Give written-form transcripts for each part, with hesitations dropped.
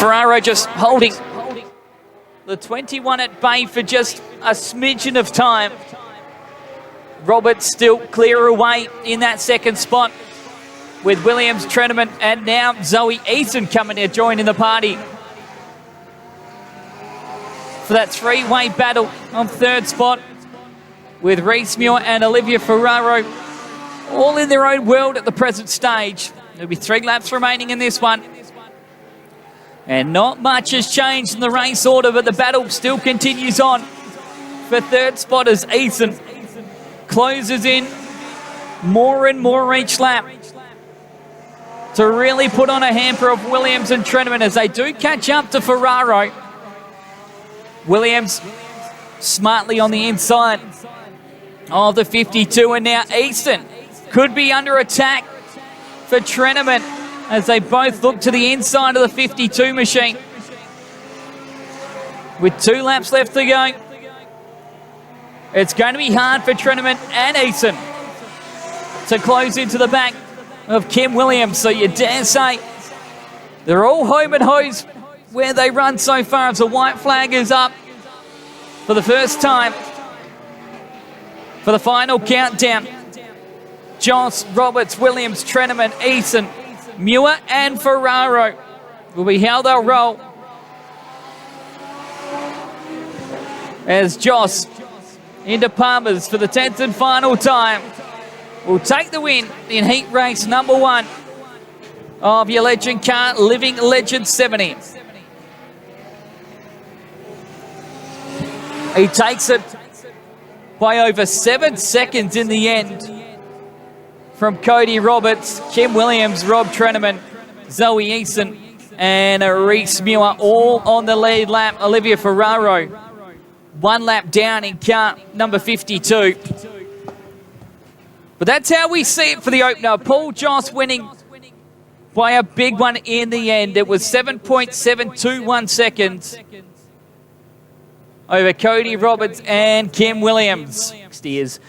Ferraro just holding the 21 at bay for just a smidgen of time. Roberts still clear away in that second spot with Williams, Treneman, and now Zoe Eason coming to join in the party for that three-way battle on third spot with Reese Muir and Olivia Ferraro all in their own world at the present stage. There'll be 3 laps remaining in this one. And not much has changed in the race order, but the battle still continues on for third spot as Eason closes in more and more each lap to really put on a hamper of Williams and Treneman as they do catch up to Ferraro. Williams smartly on the inside of the 52, and now Eason could be under attack for Treneman as they both look to the inside of the 52 machine. With 2 laps left to go, it's going to be hard for Treneman and Eason to close into the back of Kim Williams. So you dare say they're all home and hose where they run so far as the white flag is up for the first time for the final countdown. Joss, Roberts, Williams, Treneman, Eason, Muir and Ferraro will be how they'll roll as Joss into Palmer's for the 10th and final time will take the win in heat race number 1 of your legend car, Living Legend 70. He takes it by over 7 seconds in the end from Cody Roberts, Kim Williams, Rob Treneman, Zoe Eason, and Reese Muir all on the lead lap. Olivia Ferraro 1 lap down in car number 52. But that's how we see it for the opener. Paul Joss winning by a big one in the end. It was 7.721 seconds over Cody Roberts and Kim Williams. Next is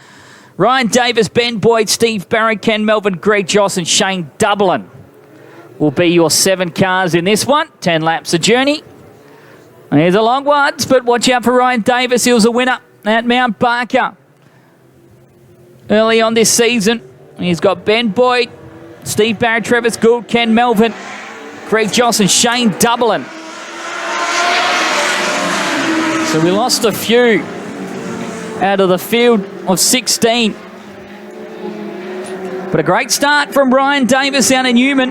Ryan Davis, Ben Boyd, Steve Barrett, Ken Melvin, Greg Joss, and Shane Dublin will be your 7 cars in this one. 10 laps a journey. Here's the long ones, but watch out for Ryan Davis. He was a winner at Mount Barker early on this season. He's got Ben Boyd, Steve Barrett, Travis Gould, Ken Melvin, Greg Joss, and Shane Dublin. So we lost a few out of the field of 16. But a great start from Ryan Davis out in Newman,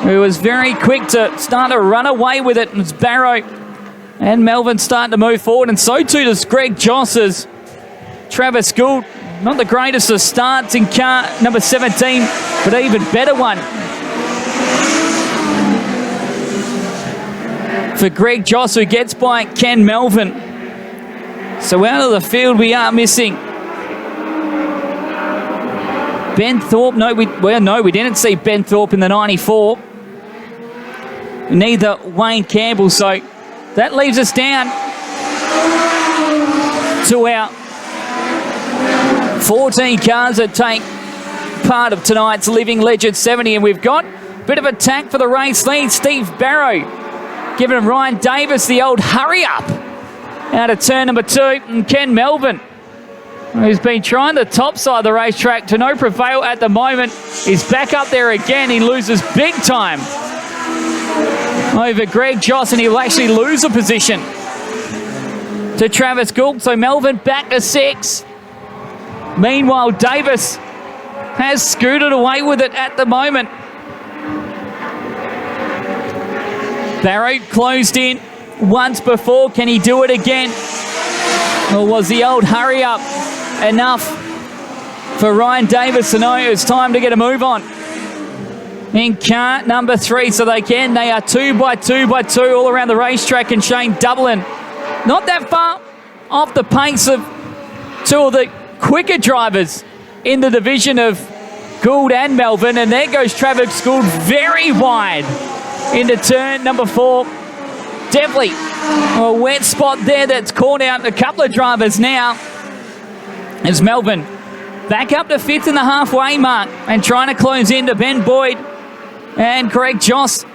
who was very quick to start to run away with it. And it's Barrow and Melvin starting to move forward, and so too does Greg Joss's Travis Gould. Not the greatest of starts in car number 17, but an even better one for Greg Joss, who gets by Ken Melvin. So out of the field we are missing Ben Thorpe. No, we didn't see Ben Thorpe in the 94. Neither Wayne Campbell. So that leaves us down 2 out. 14 cars that take part of tonight's Living Legend 70, and we've got a bit of attack for the race lead. Steve Barrow giving Ryan Davis the old hurry up out of turn number 2, and Ken Melvin, who's been trying the top side of the racetrack to no prevail at the moment, is back up there again. He loses big time over Greg Joss, and he'll actually lose a position to Travis Gould. So Melvin back to 6. Meanwhile, Davis has scooted away with it at the moment. Barrow closed in once before. Can he do it again? Or was the old hurry up enough for Ryan Davis to know it's time to get a move on? In car number 3, so they are 2 by 2 by 2 all around the racetrack, and Shane Dublin not that far off the pace of 2 of the quicker drivers in the division of Gould and Melvin. And there goes Travis Gould very wide into turn number 4. Definitely a wet spot there that's caught out a couple of drivers now, as Melvin back up to 5th in the halfway mark and trying to close into Ben Boyd and Greg Joss.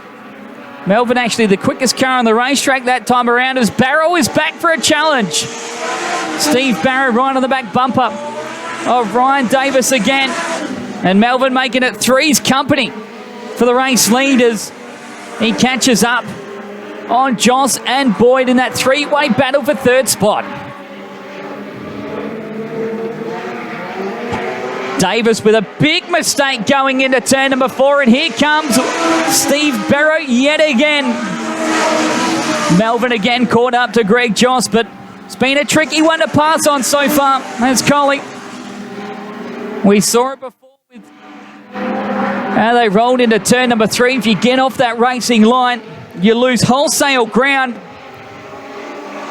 Melvin actually the quickest car on the racetrack that time around, as Barrow is back for a challenge. Steve Barrow right on the back bumper of Ryan Davis again, and Melvin making it 3's company for the race leaders. He catches up on Joss and Boyd in that 3-way battle for 3rd spot. Davis with a big mistake going into turn number 4, and here comes Steve Barrow yet again. Melvin again caught up to Greg Joss, but it's been a tricky one to pass on so far. That's Collie. We saw it before with how they rolled into turn number 3. If you get off that racing line, you lose wholesale ground,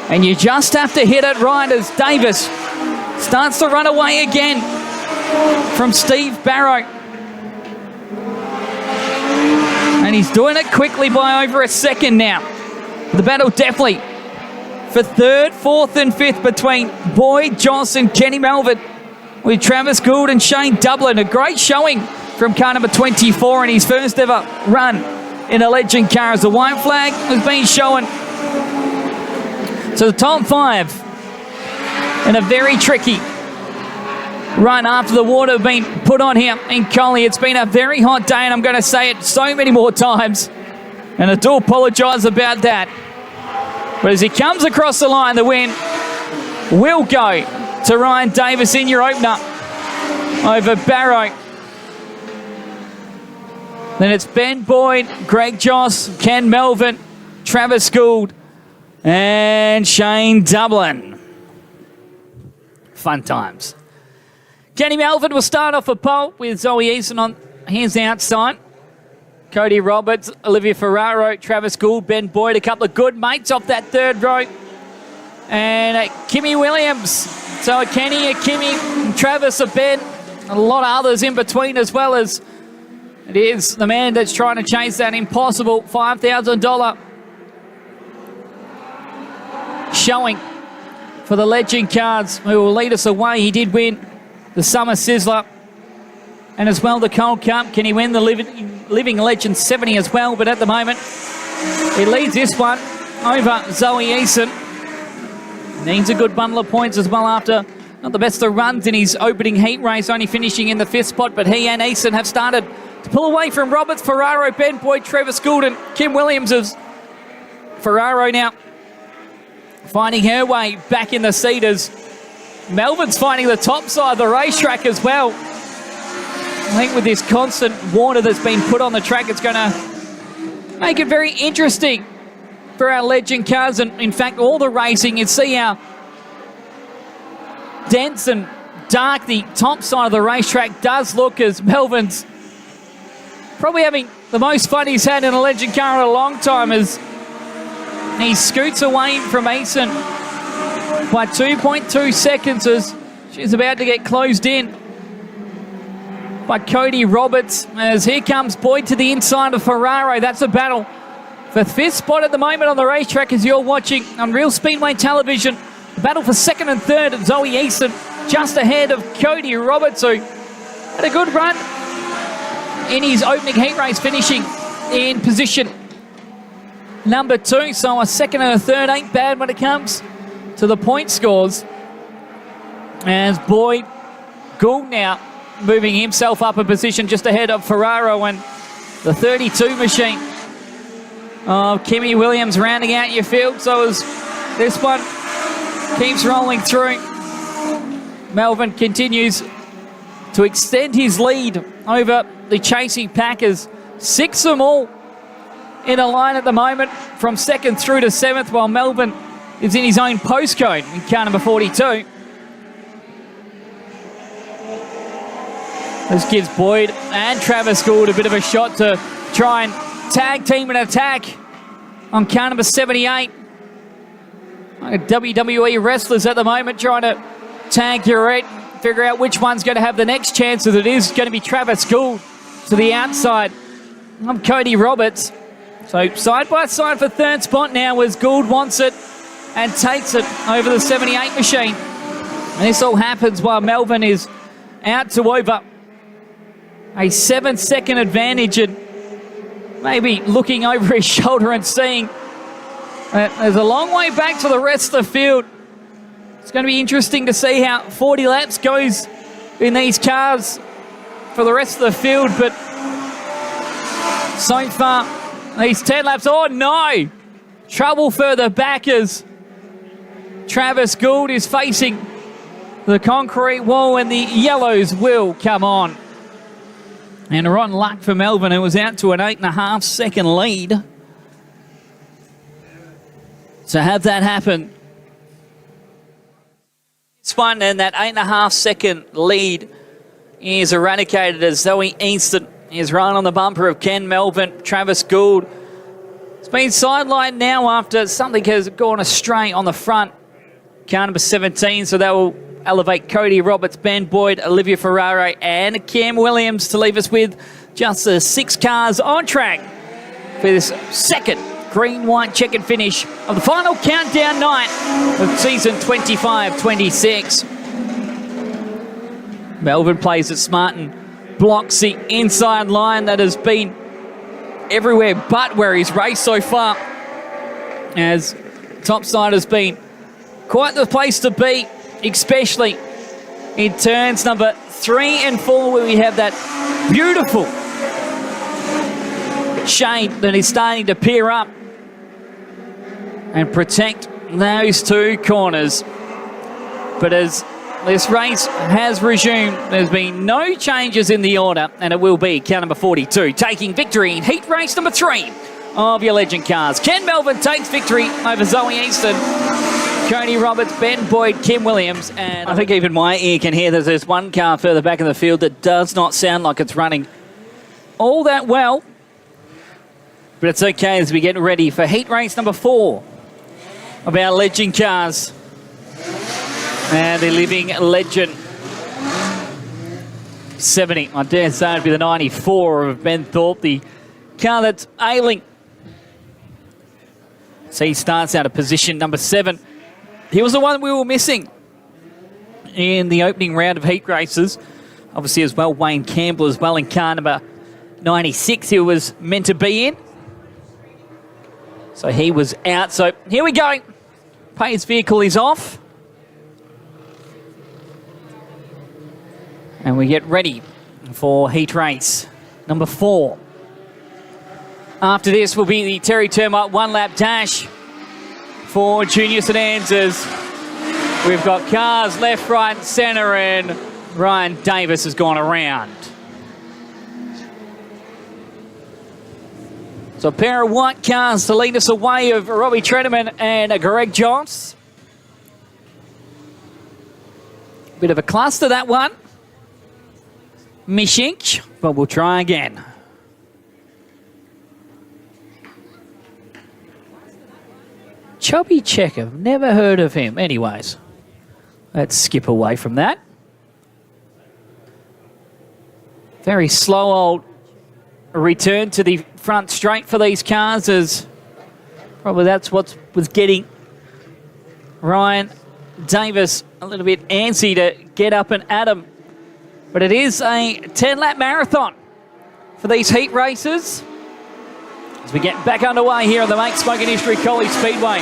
and you just have to hit it right, as Davis starts to run away again from Steve Barrow. And he's doing it quickly by over a second now. The battle definitely for 3rd, 4th and 5th between Boyd, Joss and Kenny Melvin, with Travis Gould and Shane Dublin. A great showing from car number 24 in his first ever run in a legend car, as the white flag has been shown. So the top 5 in a very tricky run after the water have been put on here in Collie. It's been a very hot day, and I'm going to say it so many more times, and I do apologise about that. But as he comes across the line, the win will go to Ryan Davis in your opener over Barrow. Then it's Ben Boyd, Greg Joss, Ken Melvin, Travis Gould and Shane Dublin. Fun times. Kenny Melvin will start off a pole with Zoe Eason on his outside. Cody Roberts, Olivia Ferraro, Travis Gould, Ben Boyd, a couple of good mates off that 3rd row. And Kimmy Williams. So a Kenny, a Kimmy, Travis, a Ben, a lot of others in between, as well as it is the man that's trying to chase that impossible $5,000 showing for the Legend Cards, who will lead us away. He did win the Summer Sizzler and as well the Cold Cup. Can he win the Living Legend 70 as well? But at the moment, he leads this one over Zoe Eason. Needs a good bundle of points as well after not the best of runs in his opening heat race, only finishing in the 5th spot. But he and Eason have started to pull away from Roberts, Ferraro, Ben Boyd, Travis Gould and Kim Williams. As Ferraro now finding her way back in the seat, as Melvin's finding the top side of the racetrack as well. I think with this constant water that's been put on the track, it's going to make it very interesting for our Legend cars. And in fact, all the racing, you see how dense and dark the top side of the racetrack does look, as Melvin's probably having the most fun he's had in a Legend car in a long time, as he scoots away from Eason by 2.2 seconds as she's about to get closed in by Cody Roberts. As here comes Boyd to the inside of Ferraro. That's a battle for 5th spot at the moment on the racetrack, as you're watching on Real Speedway Television Battle for second and third of Zoe Easton, just ahead of Cody Roberts, who had a good run in his opening heat race, finishing in position number 2. So a second and a third ain't bad when it comes to the point scores. As Boyd Gould now moving himself up a position just ahead of Ferraro and the 32 machine of Kimmy Williams rounding out your field. So as this one keeps rolling through, Melvin continues to extend his lead over the chasing Packers. 6 of them all in a line at the moment from 2nd through to 7th, while Melvin is in his own postcode in car number 42. This gives Boyd and Travis Gould a bit of a shot to try and tag team an attack on car number 78. WWE wrestlers at the moment trying to tag Garrett, figure out which one's going to have the next chance, as it is going to be Travis Gould to the outside of Cody Roberts. So side by side for third spot now as Gould wants it and takes it over the 78 machine. And this all happens while Melvin is out to over a 7-second advantage, and maybe looking over his shoulder and seeing that there's a long way back to the rest of the field. It's going to be interesting to see how 40 laps goes in these cars for the rest of the field, but so far, these 10 laps, oh no! Trouble further back as Travis Gould is facing the concrete wall and the yellows will come on. And rotten luck for Melvin, who was out to an 8.5 second lead. To have that happen. It's fun, and that 8.5 second lead is eradicated as Zoe Easton is run on the bumper of Ken Melvin. Travis Gould has been sidelined now after something has gone astray on the front. Car number 17, so that will elevate Cody Roberts, Ben Boyd, Olivia Ferraro and Cam Williams to leave us with just the 6 cars on track for this second green-white checkered finish of the final countdown night of season 25-26. Melvin plays it smart and blocks the inside line that has been everywhere but where he's raced so far, as topside has been quite the place to be, especially in turns number 3 and 4, where we have that beautiful shade that is starting to peer up and protect those 2 corners. But as this race has resumed, there's been no changes in the order, and it will be car number 42 taking victory in heat race number 3 of your legend cars. Ken Melvin takes victory over Zoe Easton, Cody Roberts, Ben Boyd, Kim Williams, and I think even my ear can hear that there's one car further back in the field that does not sound like it's running all that well. But it's okay as we get ready for heat race number 4 of our legend cars. And the living legend 70, I dare say it'd be the 94 of Ben Thorpe, the car that's ailing. So he starts out of position number 7. He was the one we were missing in the opening round of heat races. Obviously as well, Wayne Campbell as well in car number 96 he was meant to be in. So he was out. So here we go. Payne's vehicle is off. And we get ready for heat race number 4. After this will be the Terry Termite 1-lap dash for junior sedans, as we've got cars left, right, and centre, and Ryan Davis has gone around. So a pair of white cars to lead us away of Robbie Tredeman and Greg Johns. Bit of a cluster, that one. Mishink, but we'll try again. Chubby Checker, never heard of him. Anyways, let's skip away from that. Very slow old return to the front straight for these cars, as probably that's what was getting Ryan Davis a little bit antsy to get up and at him. But it is a 10-lap marathon for these heat races as we get back underway here on the Make Smoking History Collie Speedway.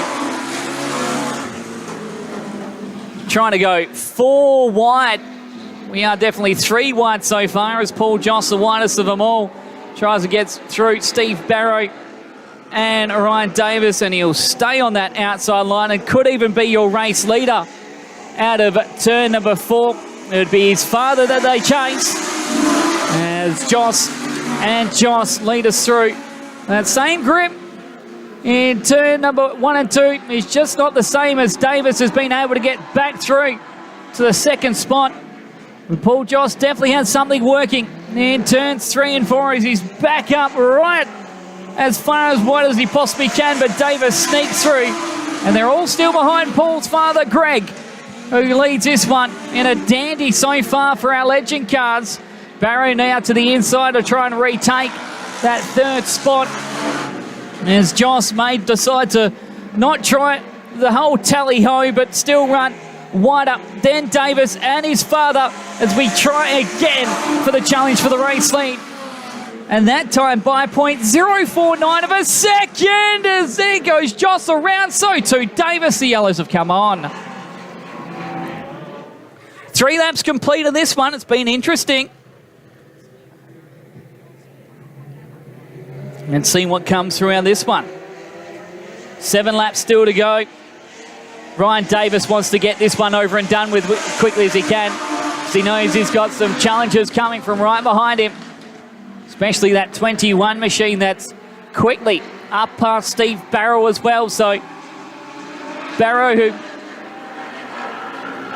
Trying to go 4 wide. We are definitely 3 wide so far as Paul Joss, the widest of them all, tries to get through Steve Barrow and Ryan Davis, and he'll stay on that outside line and could even be your race leader out of turn number 4. It would be his father that they chase as Joss lead us through. That same grip in turn number 1 and 2 is just not the same as Davis has been able to get back through to the second spot. And Paul Joss definitely has something working in turns 3 and 4 as he's back up right as far as wide as he possibly can, but Davis sneaks through, and they're all still behind Paul's father, Greg, who leads this one in a dandy so far for our legend cars. Barrow now to the inside to try and retake that third spot as Joss may decide to not try the whole tally-ho, but still run wider than Davis and his father as we try again for the challenge for the race lead. And that time by 0.049 of a second as there goes Joss around. So too Davis. The yellows have come on. 3 laps complete of this one. It's been interesting. And see what comes throughout this one. 7 laps still to go. Ryan Davis wants to get this one over and done with quickly as he can, because he knows he's got some challenges coming from right behind him, especially that 21 machine that's quickly up past Steve Barrow as well. So Barrow, who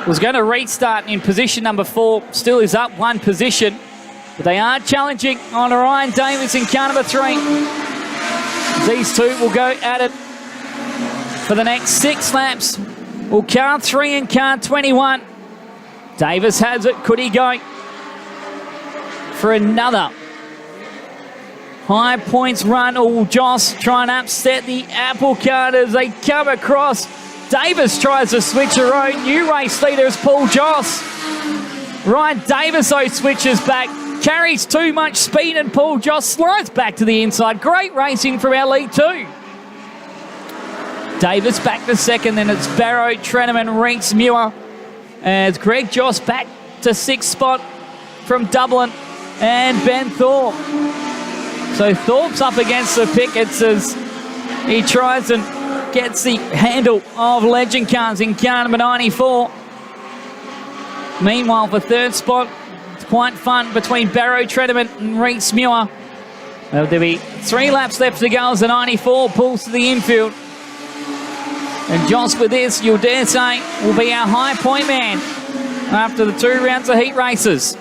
was going to restart in position number 4, still is up 1 position. But they are challenging on Ryan Davis in car number 3. These two will go at it for the next 6 laps. Well, car 3 and car 21. Davis has it. Could he go for another high points run? Oh, Joss trying to upset the apple cart as they come across. Davis tries to switch her own. New race leader is Paul Joss. Ryan Davis, though, switches back. Carries too much speed, and Paul Joss slides back to the inside. Great racing from our lead 2. Davis back to second, then it's Barrow, Treneman, Reeks, Muir. As Greg Joss back to 6th spot from Dublin, and Ben Thorpe. So Thorpe's up against the pickets as he tries and gets the handle of legend cars in car number 94. Meanwhile, for 3rd spot, it's quite fun between Barrow, Treneman, and Reeks, Muir. There'll be 3 laps left to go as the 94 pulls to the infield. And Joss, with this, you'll dare say, will be our high point man after the 2 rounds of heat races.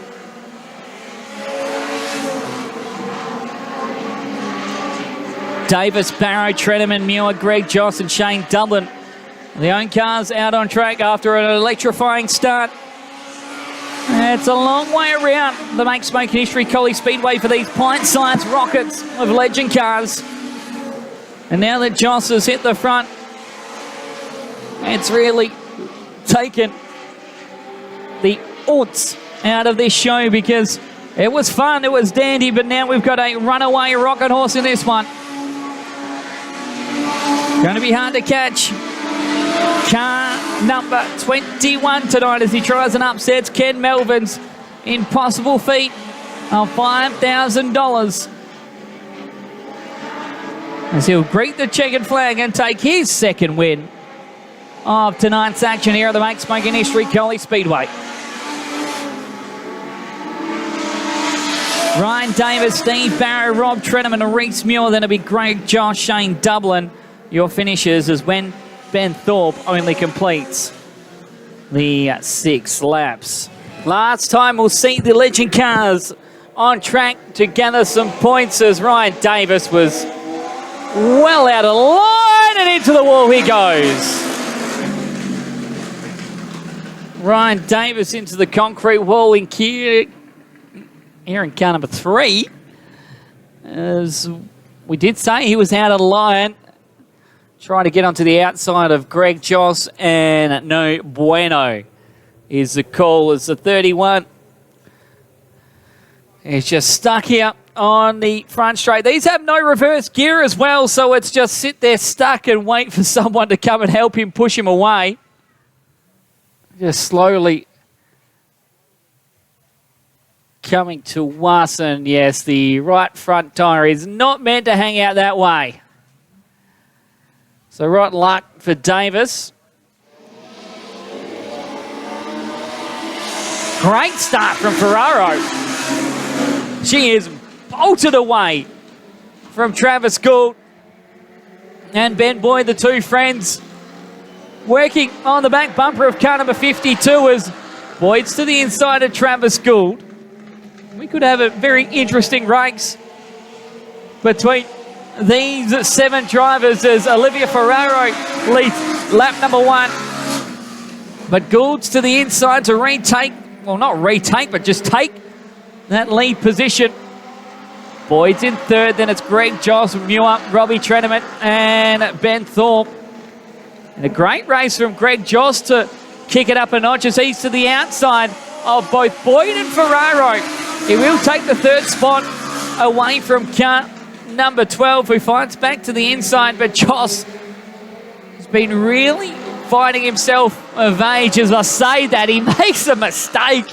Davis, Barrow, Treneman, Muir, Greg Joss, and Shane Dublin. The own cars out on track after an electrifying start. It's a long way around the Make Smoking History Collie Speedway for these pint-sized rockets of legend cars. And now that Joss has hit the front, it's really taken the ounce out of this show, because it was fun, it was dandy, but now we've got a runaway rocket horse in this one. Going to be hard to catch. Car number 21 tonight as he tries and upsets Ken Melvin's impossible feat of $5,000. As he'll greet the checkered flag and take his 2nd win of tonight's action here at the Make Smoking History Collie Speedway. Ryan Davis, Steve Barrow, Rob Treneman, and Reeks Muir. Then it'll be Greg Joss, Shane Dublin. Your finishers as when Ben Thorpe only completes the 6 laps. Last time we'll see the legend cars on track to gather some points as Ryan Davis was well out of line, and into the wall he goes. Ryan Davis into the concrete wall in here in car number 3. As we did say, he was out of line. Trying to get onto the outside of Greg Joss, and no bueno is the call as the 31. It's just stuck here on the front straight. These have no reverse gear as well, so it's just sit there stuck and wait for someone to come and help him push him away. Just slowly coming to us, and yes, the right front tyre is not meant to hang out that way. So rotten luck for Davis. Great start from Ferraro. She is bolted away from Travis Gould and Ben Boyd, the two friends, working on the back bumper of car number 52 as Boyd's to the inside of Travis Gould. We could have a very interesting race between these 7 drivers as Olivia Ferraro leads lap number 1. But Gould's to the inside to retake, well, not retake, but just take that lead position. Boyd's in third, then it's Greg Joss, Muir, Robbie Treneman, and Ben Thorpe. And a great race from Greg Joss to kick it up a notch as he's to the outside of both Boyd and Ferraro. He will take the third spot away from car number 12, who fights back to the inside, but Joss has been really finding himself of age. As I say that, he makes a mistake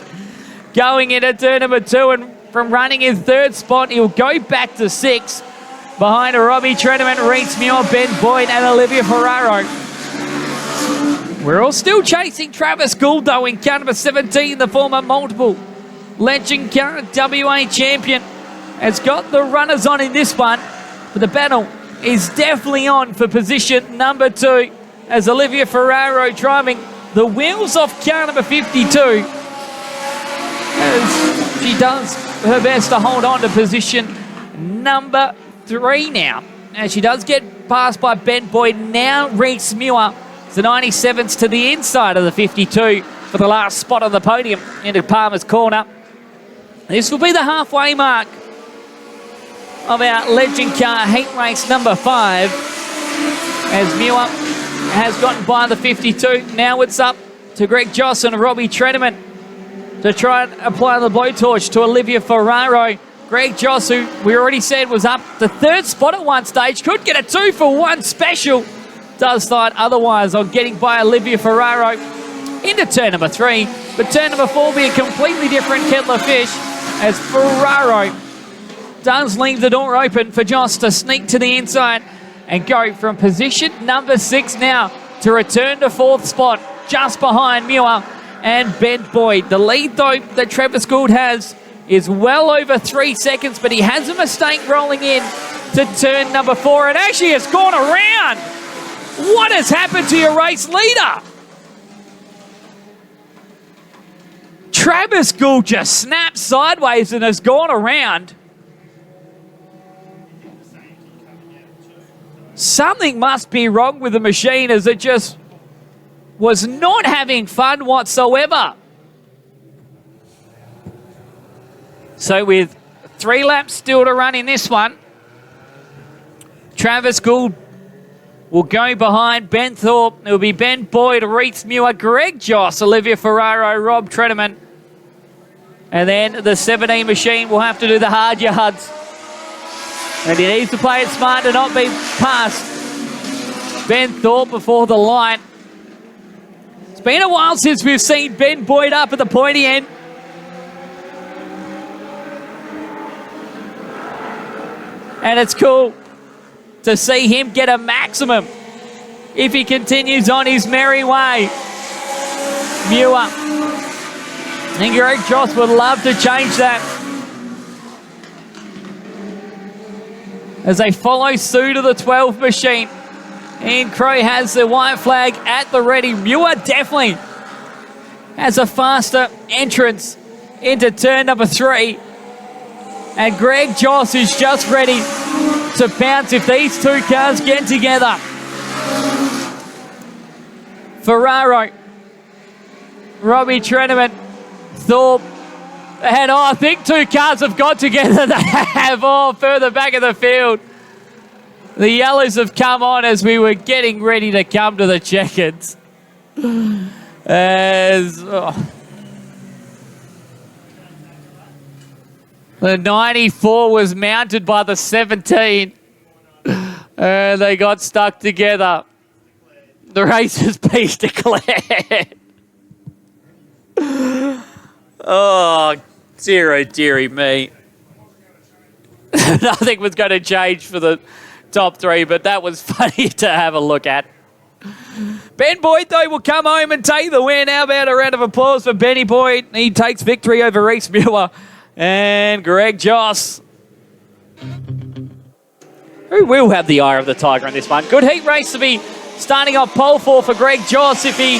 going into turn number 2, and from running in third spot, he'll go back to 6 behind Robbie Treneman, Reese Muir, Ben Boyd, and Olivia Ferraro. We're all still chasing Travis Gould, though, in car number 17, the former multiple legend car WA champion. Has got the runners on in this one, but the battle is definitely on for position number 2 as Olivia Ferraro driving the wheels off car number 52 as she does her best to hold on to position number 3 now. And she does get passed by Ben Boyd. Now Reese Muir, the 97s to the inside of the 52 for the last spot on the podium into Palmer's Corner. This will be the halfway mark of our legend car heat race number 5 as Muir has gotten by the 52. Now it's up to Greg Joss and Robbie Treneman to try and apply the blowtorch to Olivia Ferraro. Greg Joss, who we already said was up the third spot at one stage, could get a 2-for-1 special. Does thought otherwise on getting by Olivia Ferraro into turn number 3. But turn number 4 will be a completely different kettle of fish as Ferraro does leave the door open for Joss to sneak to the inside and go from position number 6 now to return to 4th spot just behind Muir and Ben Boyd. The lead, though, that Travis Gould has is well over 3 seconds, but he has a mistake rolling in to turn number 4 and actually has gone around. What has happened to your race leader? Travis Gould just snapped sideways and has gone around. Something must be wrong with the machine as it just was not having fun whatsoever. So with 3 laps still to run in this one, Travis Gould will go behind Ben Thorpe. It will be Ben Boyd, Reese Muir, Greg Joss, Olivia Ferraro, Rob Treneman. And then the 17 machine will have to do the hard yards. And he needs to play it smart to not be past Ben Thorpe before the line. It's been a while since we've seen Ben Boyd up at the pointy end. And it's cool to see him get a maximum if he continues on his merry way. Muir and Greg Joss would love to change that as they follow suit of the 12 machine. Ian Crowe has the white flag at the ready. Muir definitely has a faster entrance into turn number 3. And Greg Joss is just ready to pounce if these two cars get together. Ferraro, Robbie Treneman, Thorpe, and I think 2 cars have got together. They have all further back in the field. The yellows have come on as we were getting ready to come to the checkers. The 94 was mounted by the 17. They got stuck together. The race has been declared. Oh, dearie me. Nothing was going to change for the top three, but that was funny to have a look at. Ben Boyd, though, will come home and take the win. How about a round of applause for Benny Boyd? He takes victory over Reese Muir and Greg Joss, who will have the eye of the tiger in this one. Good heat race to be starting off pole for Greg Joss if he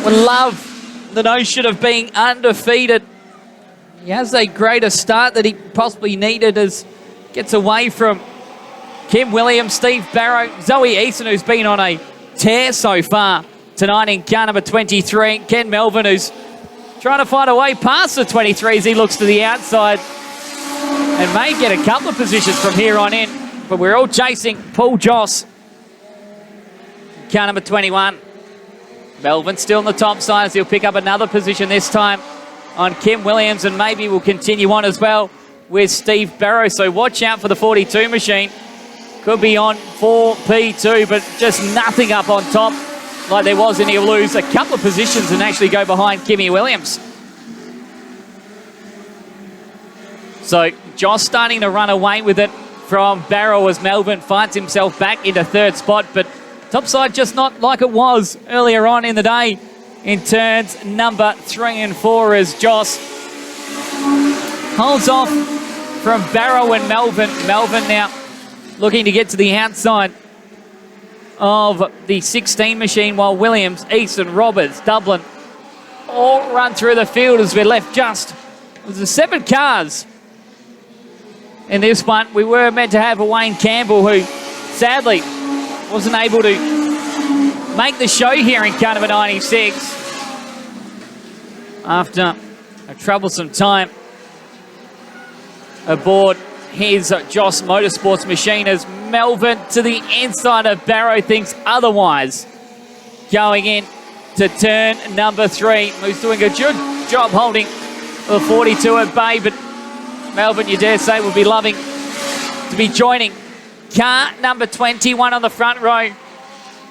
would love the notion of being undefeated. He has a greater start that he possibly needed as gets away from Kim Williams, Steve Barrow, Zoe Easton, who's been on a tear so far tonight in car number 23. Ken Melvin, who's trying to find a way past the 23 as he looks to the outside and may get a couple of positions from here on in. But we're all chasing Paul Joss, car number 21. Melvin still on the top side as he'll pick up another position this time on Kim Williams, and maybe will continue on as well with Steve Barrow. So watch out for the 42 machine. Could be on 4P2, but just nothing up on top like there was, and he'll lose a couple of positions and actually go behind Kimmy Williams. So Joss starting to run away with it from Barrow as Melvin finds himself back into third spot, but topside just not like it was earlier on in the day in turns number 3 and 4 as Joss holds off from Barrow and Melvin. Melvin now looking to get to the outside of the 16 machine, while Williams, Easton, Roberts, Dublin all run through the field as we're left just. There's 7 cars in this one. We were meant to have a Wayne Campbell who sadly wasn't able to make the show here in car number 96 after a troublesome time aboard his Joss Motorsports machine as Melvin to the inside of Barrow thinks otherwise. Going in to turn number 3, who's doing a good job holding the 42 at bay, but Melvin, you dare say, will be loving to be joining car number 21 on the front row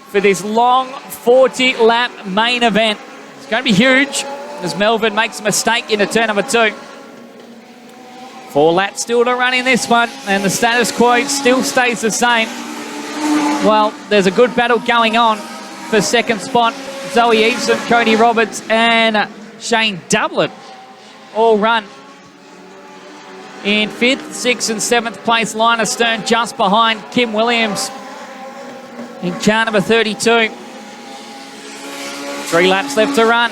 for this long 40-lap main event. It's going to be huge as Melvin makes a mistake into turn number 2. 4 laps still to run in this one, and the status quo still stays the same. Well, there's a good battle going on for second spot. Zoe Easton, Cody Roberts, and Shane Dublin all run in 5th, 6th, and 7th place. Line astern just behind Kim Williams in car number 32. 3 laps left to run.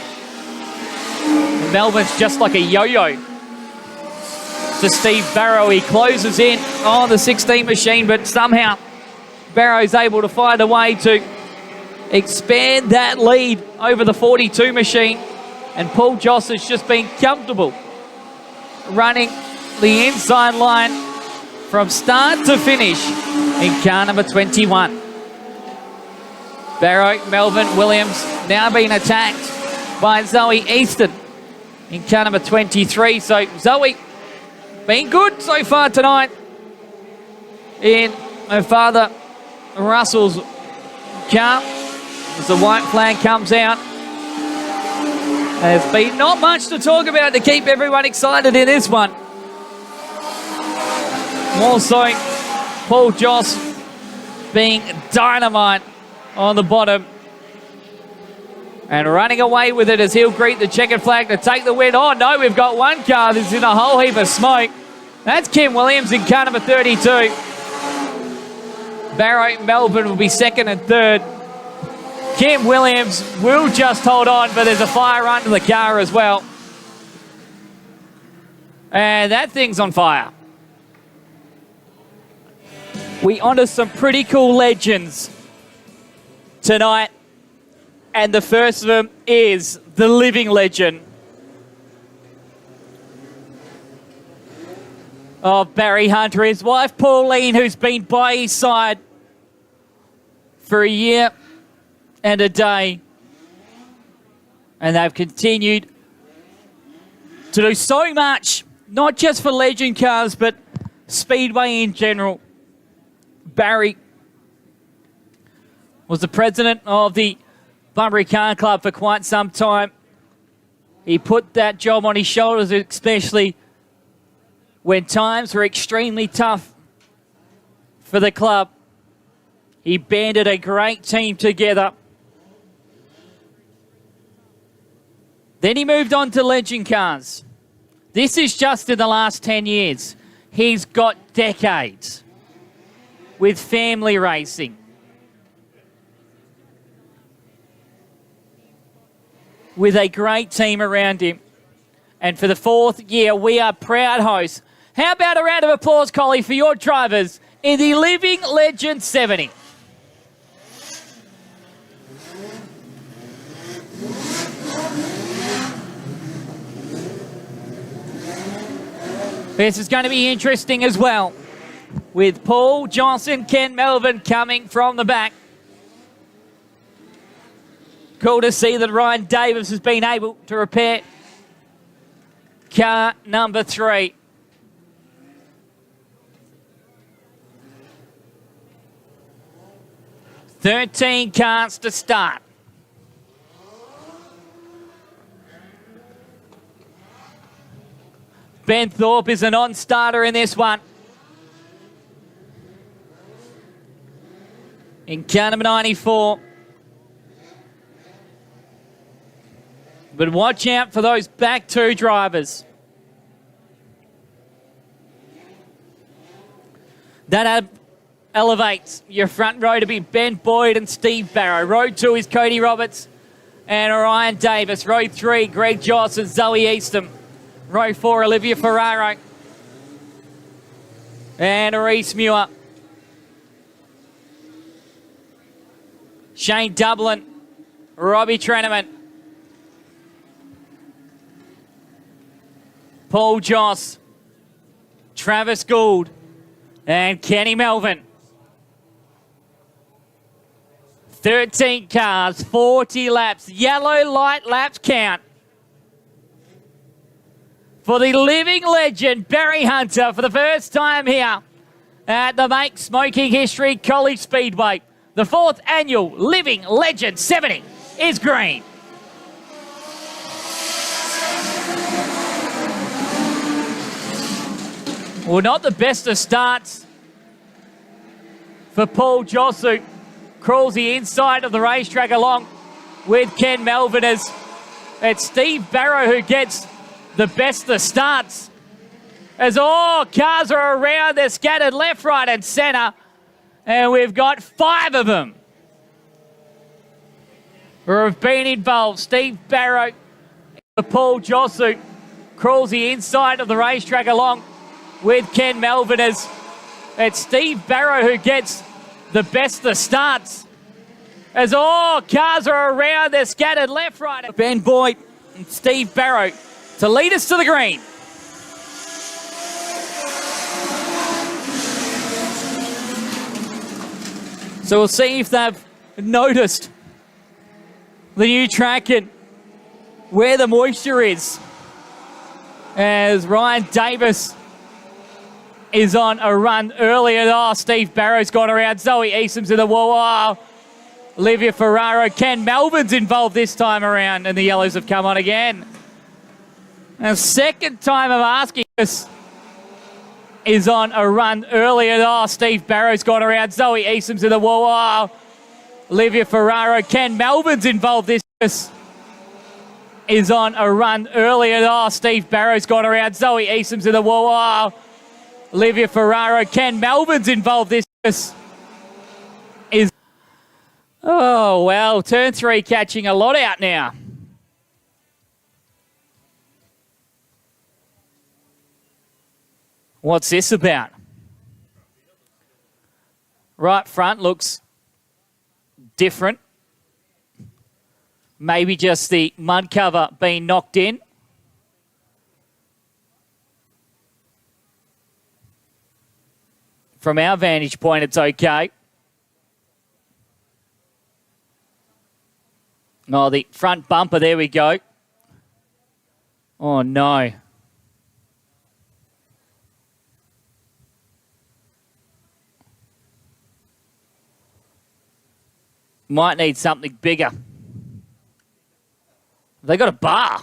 And Melvin's just like a yo-yo to Steve Barrow. He closes in on the 16 machine, but somehow Barrow's able to find a way to expand that lead over the 42 machine, and Paul Joss has just been comfortable running the inside line from start to finish in car number 21. Barrow, Melvin, Williams now being attacked by Zoe Easton in car number 23. So Zoe been good so far tonight in her father Russell's car as the white flag comes out. There's been not much to talk about to keep everyone excited in this one. More so Paul Joss being dynamite on the bottom and running away with it as he'll greet the checkered flag to take the win. Oh no, we've got one car that's in a whole heap of smoke. That's Kim Williams in car number 32. Barrow Melvin will be 2nd and 3rd. Kim Williams will just hold on, but there's a fire under the car as well. And that thing's on fire. We honour some pretty cool legends tonight, and the first of them is the living legend, of Barry Hunter, his wife Pauline, who's been by his side for a year and a day. And they've continued to do so much, not just for Legend Cars, but Speedway in general. Barry was the president of the Bunbury Car Club for quite some time. He put that job on his shoulders, especially when times were extremely tough for the club. He banded a great team together. Then he moved on to Legend Cars. This is just in the last 10 years. He's got decades with family racing. With a great team around him. And for the 4th year, we are proud hosts. How about a round of applause, Collie, for your drivers in the Living Legend 70? This is going to be interesting as well, with Paul Johnson, Ken Melvin coming from the back. Cool to see that Ryan Davis has been able to repair car number 3. "13 cars to start. Ben Thorpe is a non-starter in this one. In car number 94. But watch out for those back 2 drivers. That elevates your front row to be Ben Boyd and Steve Barrow. Row 2 is Cody Roberts and Ryan Davis. Row 3, Greg Joss and Zoe Eastham. Row 4, Olivia Ferraro and Reese Muir. Shane Dublin, Robbie Treneman, Paul Joss, Travis Gould, and Kenny Melvin. 13 cars, 40 laps. Yellow light laps count for the Living Legend, Barry Hunter, for the first time here at the Make Smoking History College Speedway. The 4th annual Living Legend 70 is green. Well, not the best of starts for Paul Jossu. Crawls the inside of the racetrack along with Ken Melvin as it's Steve Barrow who gets the best of starts. As all cars are around, they're scattered left, right and centre. And we've got 5 of them who have been involved. Steve Barrow, Paul Jossu crawls the inside of the racetrack along with Ken Melvin as it's Steve Barrow who gets the best of starts. As all cars are around, they're scattered left, right. Ben Boyd and Steve Barrow to lead us to the green. So we'll see if they've noticed the new track and where the moisture is. As Ryan Davis is on a run earlier. Oh, Steve Barrow's gone around. Zoe Easham's in the wall. Oh, Olivia Ferraro. Ken Melvin's involved this time around, and the yellows have come on again. And second time of asking us is on a run earlier. Oh, Steve Barrow's gone around. Zoe Easham's in the wall. Oh, Olivia Ferraro. Ken Melvin's involved this is on a run earlier. Oh, Steve Barrow's gone around. Zoe Easham's in the wall. Oh, Olivia Ferraro. Ken Melvin's involved this is... Oh, well, turn 3 catching a lot out now. What's this about? Right front looks different. Maybe just the mud cover being knocked in. From our vantage point, it's okay. Oh, the front bumper, there we go. Oh, no. Might need something bigger. They got a bar.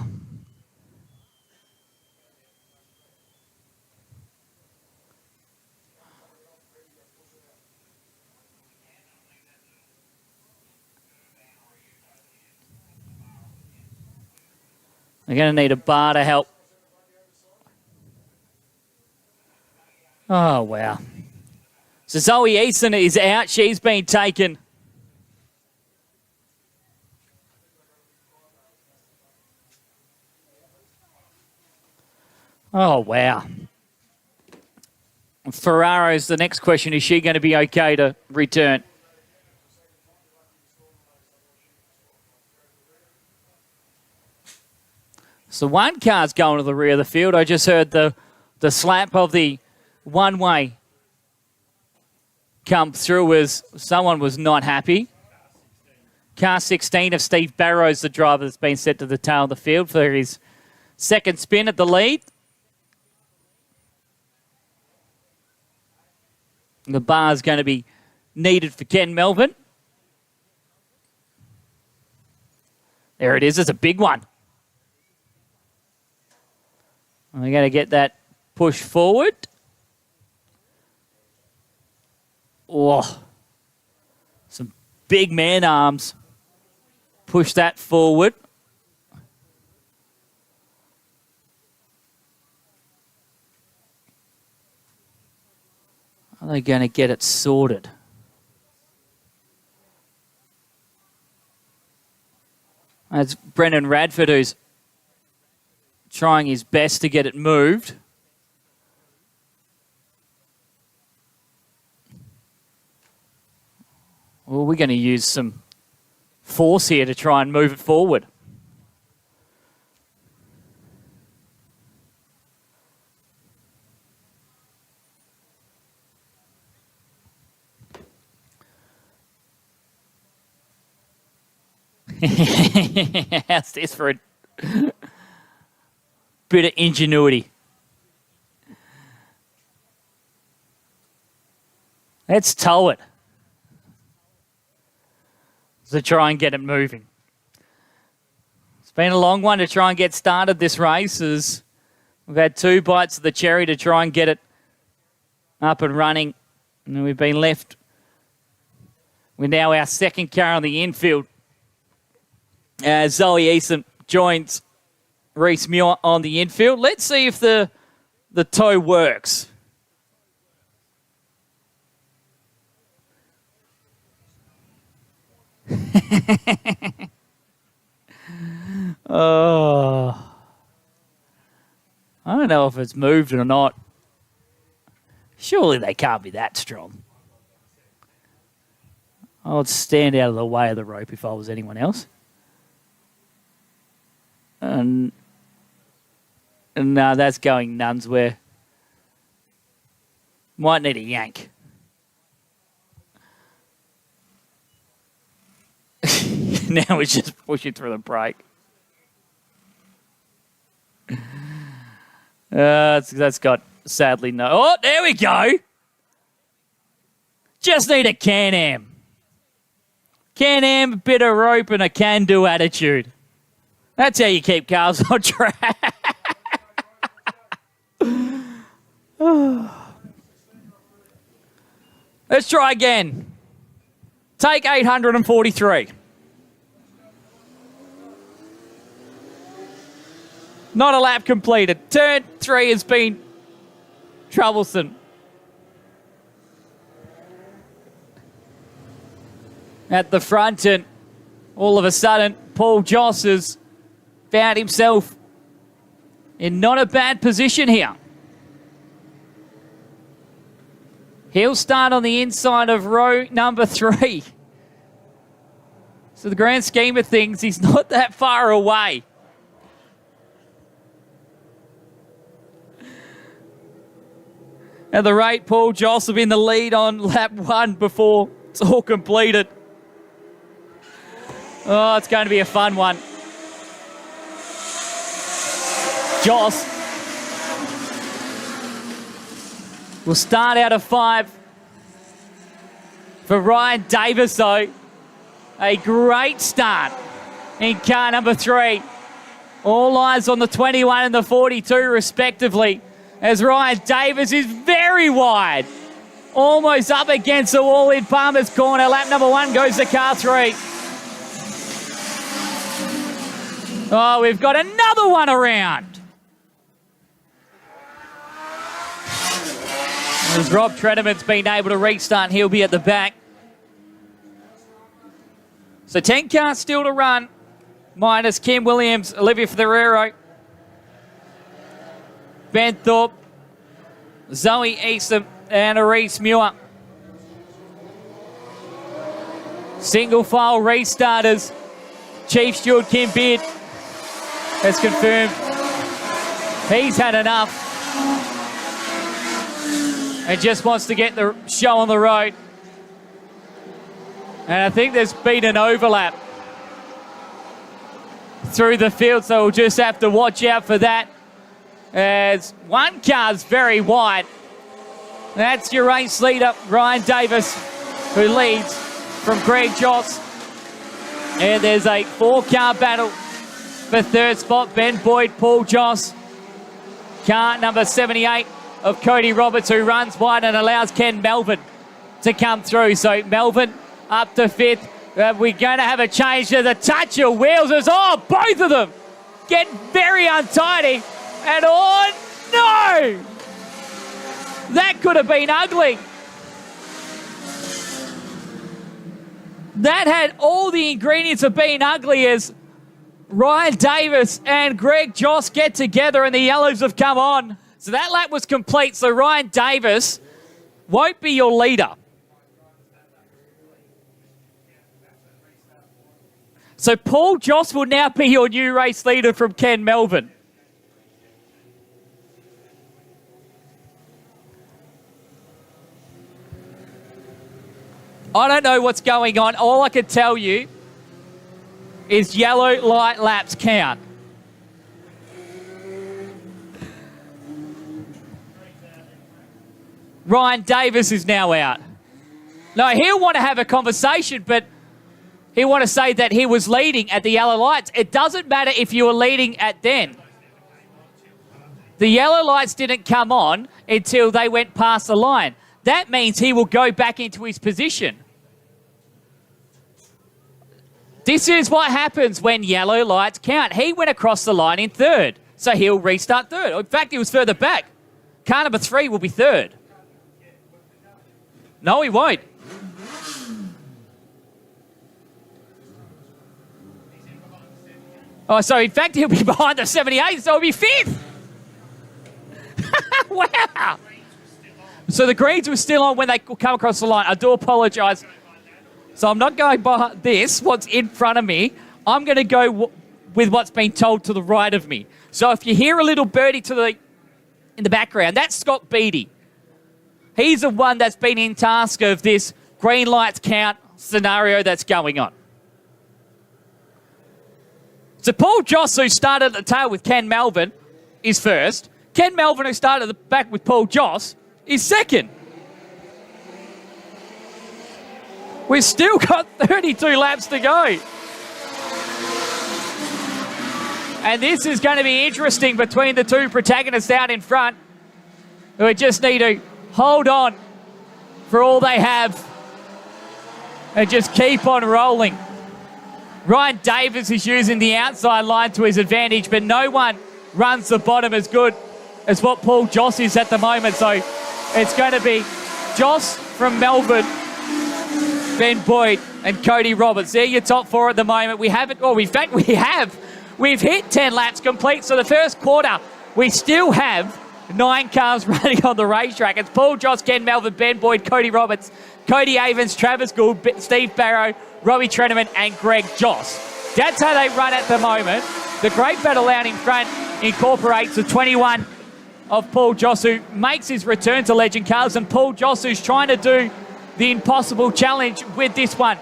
They're going to need a bar to help. Oh, wow. So Zoe Eason is out. She's been taken. Oh, wow. Ferraro's the next question. Is she going to be okay to return? So one car's going to the rear of the field. I just heard the slap of the one-way come through as someone was not happy. Car 16 of Steve Barrows, the driver that's been set to the tail of the field for his second spin at the lead. The bar is going to be needed for Ken Melvin. There it is. It's a big one. We're going to get that push forward. Oh, some big man arms. Push that forward. Are they going to get it sorted? That's Brendan Radford who's trying his best to get it moved. Well, we're going to use some force here to try and move it forward. How's this for a bit of ingenuity? Let's tow it to try and get it moving. It's been a long one to try and get started this race, as we've had 2 bites of the cherry to try and get it up and running, and we've been left with now our second car on the infield. Zoe Eason joins Reese Muir on the infield. Let's see if the tow works. Oh, I don't know if it's moved or not. Surely they can't be that strong. I would stand out of the way of the rope if I was anyone else. And no, that's going nuns where. Might need a yank. Now it's just pushing through the brake. That's got sadly no. Oh, there we go. Just need a Can-Am. Can-Am, a bit of rope, and a can-do attitude. That's how you keep cars on track. Let's try again. Take 843. Not a lap completed. Turn 3 has been troublesome. At the front, and all of a sudden, Paul Joss has found himself in not a bad position here. He'll start on the inside of row number 3. So the grand scheme of things, he's not that far away. At the rate, Paul Joss will be in the lead on lap 1 before it's all completed. Oh, it's going to be a fun one. Joss will start out of 5. For Ryan Davis, though, a great start in car number 3. All eyes on the 21 and the 42, respectively, as Ryan Davis is very wide. Almost up against the wall in Palmer's corner. Lap number 1 goes to car 3. Oh, we've got another one around. As Rob Tredeman's been able to restart, he'll be at the back. So 10 cars still to run, minus Kim Williams, Olivia Ferrero, Ben Thorpe, Zoe Eastham, and Reese Muir. Single file restarters. Chief Steward Kim Beard has confirmed he's had enough and just wants to get the show on the road. And I think there's been an overlap through the field, so we'll just have to watch out for that, as one car's very wide. That's your race leader, Ryan Davis, who leads from Greg Joss. And there's a 4-car battle for 3rd spot. Ben Boyd, Paul Joss. Car number 78 of Cody Roberts, who runs wide and allows Ken Melvin to come through. So Melvin up to 5th. We're going to have a change. There's a touch of wheels. Oh, both of them get very untidy. And oh, no! That could have been ugly. That had all the ingredients of being ugly, as Ryan Davis and Greg Joss get together and the yellows have come on. So that lap was complete. So Ryan Davis won't be your leader. So Paul Joss will now be your new race leader from Ken Melvin. I don't know what's going on. All I can tell you is yellow light laps count. Ryan Davis is now out. No, he'll want to have a conversation, but he'll want to say that he was leading at the yellow lights. It doesn't matter if you were leading at then. The yellow lights didn't come on until they went past the line. That means he will go back into his position. This is what happens when yellow lights count. He went across the line in 3rd, so he'll restart 3rd. In fact, he was further back. Car number 3 will be 3rd. No, he won't. Oh, so in fact, he'll be behind the 78, so he'll be 5th. Wow. So the greens were still on when they come across the line. I do apologise. So I'm not going by this, what's in front of me. I'm going to go with what's been told to the right of me. So if you hear a little birdie in the background, that's Scott Beattie. He's the one that's been in task of this green lights count scenario that's going on. So Paul Joss, who started at the tail with Ken Melvin, is 1st. Ken Melvin, who started at the back with Paul Joss, is 2nd. We've still got 32 laps to go. And this is going to be interesting between the two protagonists out in front, who just need to hold on for all they have and just keep on rolling. Ryan Davis is using the outside line to his advantage, but no one runs the bottom as good as what Paul Joss is at the moment. So it's going to be Joss from Melbourne, Ben Boyd and Cody Roberts. They're your top 4 at the moment. We haven't, in fact, we have. We've hit 10 laps complete. So the first quarter, we still have 9 cars running on the racetrack. It's Paul Joss, Ken Melvin, Ben Boyd, Cody Roberts, Cody Avens, Travis Gould, Steve Barrow, Robbie Treneman and Greg Joss. That's how they run at the moment. The great battle out in front incorporates the 21 of Paul Jossu makes his return to Legend Cars, and Paul Jossu's trying to do the impossible challenge with this one.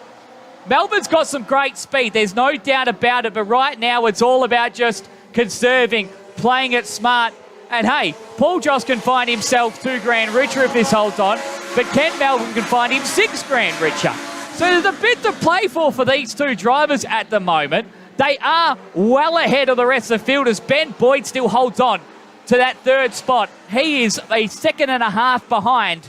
Melbourne's got some great speed, there's no doubt about it, but right now it's all about just conserving, playing it smart. And hey, Paul Joss can find himself $2,000 richer if this holds on, but Ken Melbourne can find him $6,000 richer. So there's a bit to play for these two drivers at the moment. They are well ahead of the rest of the field as Ben Boyd still holds on to that third spot. He is a second and a half behind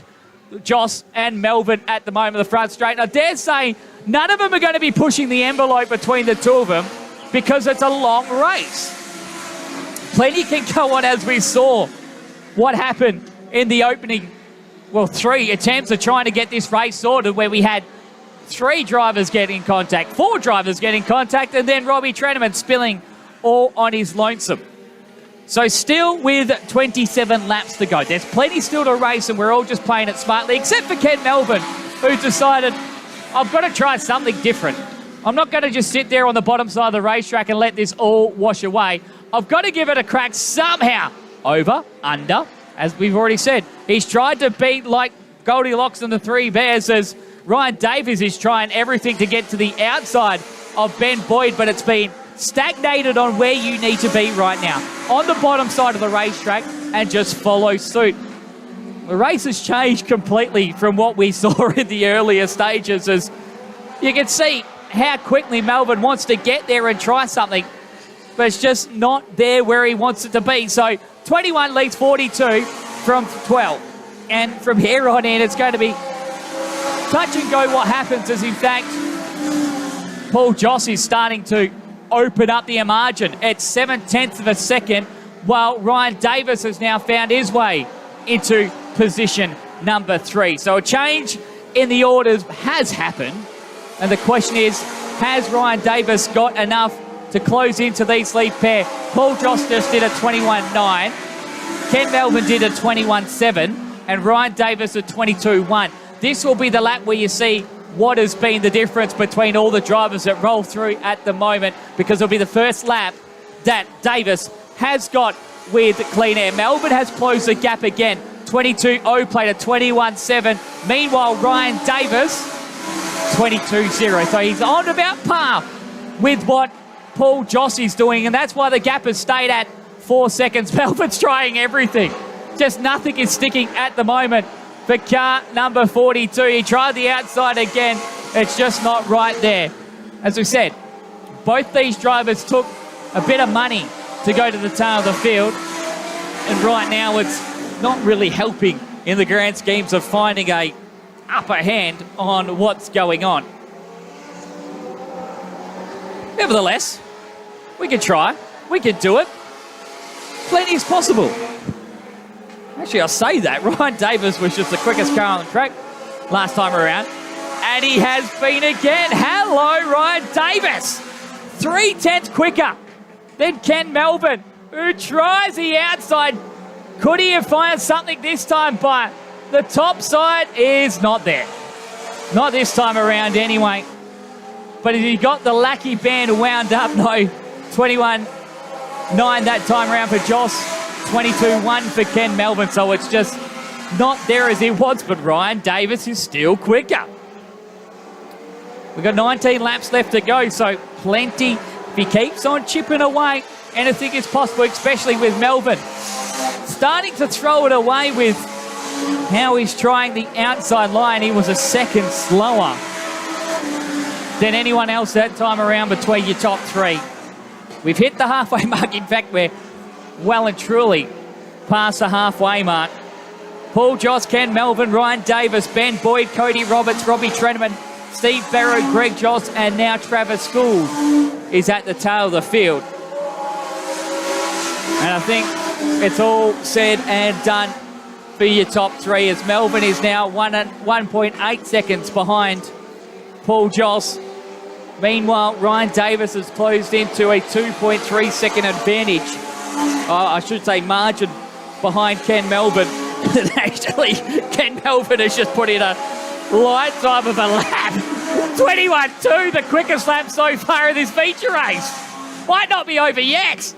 Joss and Melbourne at the moment of the front straight. And I dare say none of them are going to be pushing the envelope between the two of them because it's a long race. Plenty can go on, as we saw what happened in the opening, 3 attempts of trying to get this race sorted, where we had 3 drivers get in contact, 4 drivers get in contact, and then Robbie Treneman spilling all on his lonesome. So still with 27 laps to go. There's plenty still to race, and we're all just playing it smartly, except for Ken Melbourne, who decided, I've got to try something different. I'm not going to just sit there on the bottom side of the racetrack and let this all wash away. I've got to give it a crack somehow. Over, under, as we've already said. He's tried to beat like Goldilocks and the Three Bears, as Ryan Davies is trying everything to get to the outside of Ben Boyd, but it's been stagnated on where you need to be right now, on the bottom side of the racetrack, and just follow suit. The race has changed completely from what we saw in the earlier stages, as you can see how quickly Melbourne wants to get there and try something, but it's just not there where he wants it to be. So 21 leads 42 from 12. And from here on in, it's going to be touch and go what happens, as in fact, Paul Joss is starting to open up the margin at 7/10 of a second, while Ryan Davis has now found his way into position number 3. So a change in the orders has happened. And the question is, has Ryan Davis got enough to close into these lead pair? Paul Joss just did a 21.9. Ken Melbourne did a 21.7. And Ryan Davis a 22.1. This will be the lap where you see what has been the difference between all the drivers that roll through at the moment, because it'll be the first lap that Davis has got with clean air. Melbourne has closed the gap again. 22.0 played a 21.7. Meanwhile, Ryan Davis, 22.0. So he's on about par with what Paul Joss is doing, and that's why the gap has stayed at 4 seconds. Melbourne's trying everything. Just nothing is sticking at the moment for car number 42. He tried the outside again. It's just not right there. As we said, both these drivers took a bit of money to go to the tail of the field, and right now it's not really helping in the grand schemes of finding a upper hand on what's going on. Nevertheless, we could try. We could do it. Plenty is possible. Actually, I'll say that. Ryan Davis was just the quickest car on the track last time around. And he has been again. Hello, Ryan Davis. 3/10 quicker than Ken Melbourne, who tries the outside. Could he have found something this time? But the top side is not there. Not this time around anyway. But he got the lucky band wound up. No, 21.9 that time around for Joss. 22.1 for Ken Melbourne. So it's just not there as it was. But Ryan Davis is still quicker. We've got 19 laps left to go. So plenty. If he keeps on chipping away, anything is possible, especially with Melbourne starting to throw it away with how he's trying the outside line. He was a second slower than anyone else that time around between your top 3. We've hit the halfway mark. In fact, we're well and truly past the halfway mark. Paul Joss, Ken Melbourne, Ryan Davis, Ben Boyd, Cody Roberts, Robbie Treneman, Steve Barrow, Greg Joss, and now Travis Gould is at the tail of the field. And I think it's all said and done for your top 3, as Melbourne is now 1.8 seconds behind Paul Joss. Meanwhile, Ryan Davis has closed into a 2.3 second advantage. I should say margin behind Ken Melbourne. Actually, Ken Melbourne has just put in a light time of a lap. 21.2, the quickest lap so far in this feature race. Might not be over yet.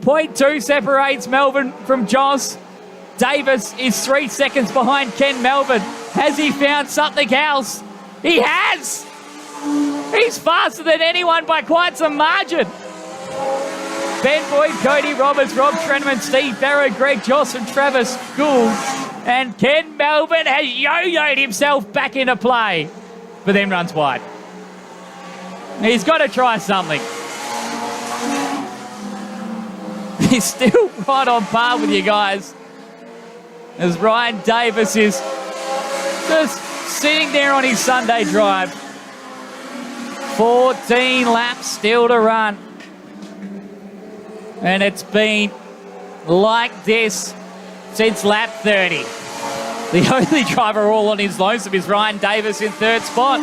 .2 separates Melbourne from Joss. Davis is 3 seconds behind Ken Melbourne. Has he found something else? He has! He's faster than anyone by quite some margin. Ben Boyd, Cody Roberts, Rob Trenman, Steve Barrow, Greg Joss and Travis Gould. And Ken Melbourne has yo-yoed himself back into play, but then runs wide. He's got to try something. He's still right on par with you guys, as Ryan Davis is just sitting there on his Sunday drive. 14 laps still to run. And it's been like this since lap 30. The only driver all on his lonesome is Ryan Davis in third spot.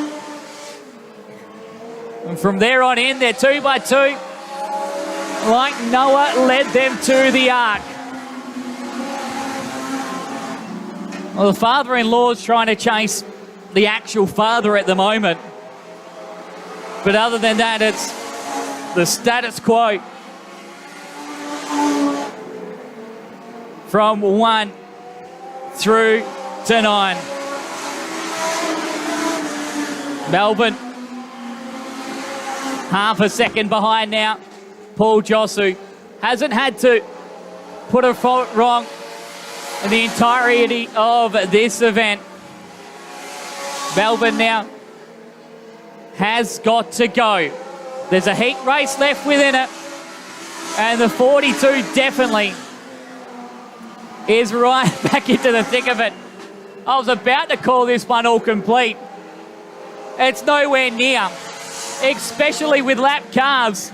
And from there on in, they're 2 by 2. Like Noah led them to the arc. Well, the father-in-law's trying to chase the actual father at the moment. But other than that, it's the status quo. From 1 through to 9. Melbourne, half a second behind now. Paul Jossu hasn't had to put a fault wrong in the entirety of this event. Melbourne now has got to go. There's a heat race left within it, and the 42 definitely is right back into the thick of it. I was about to call this one all complete. It's nowhere near, especially with lap cars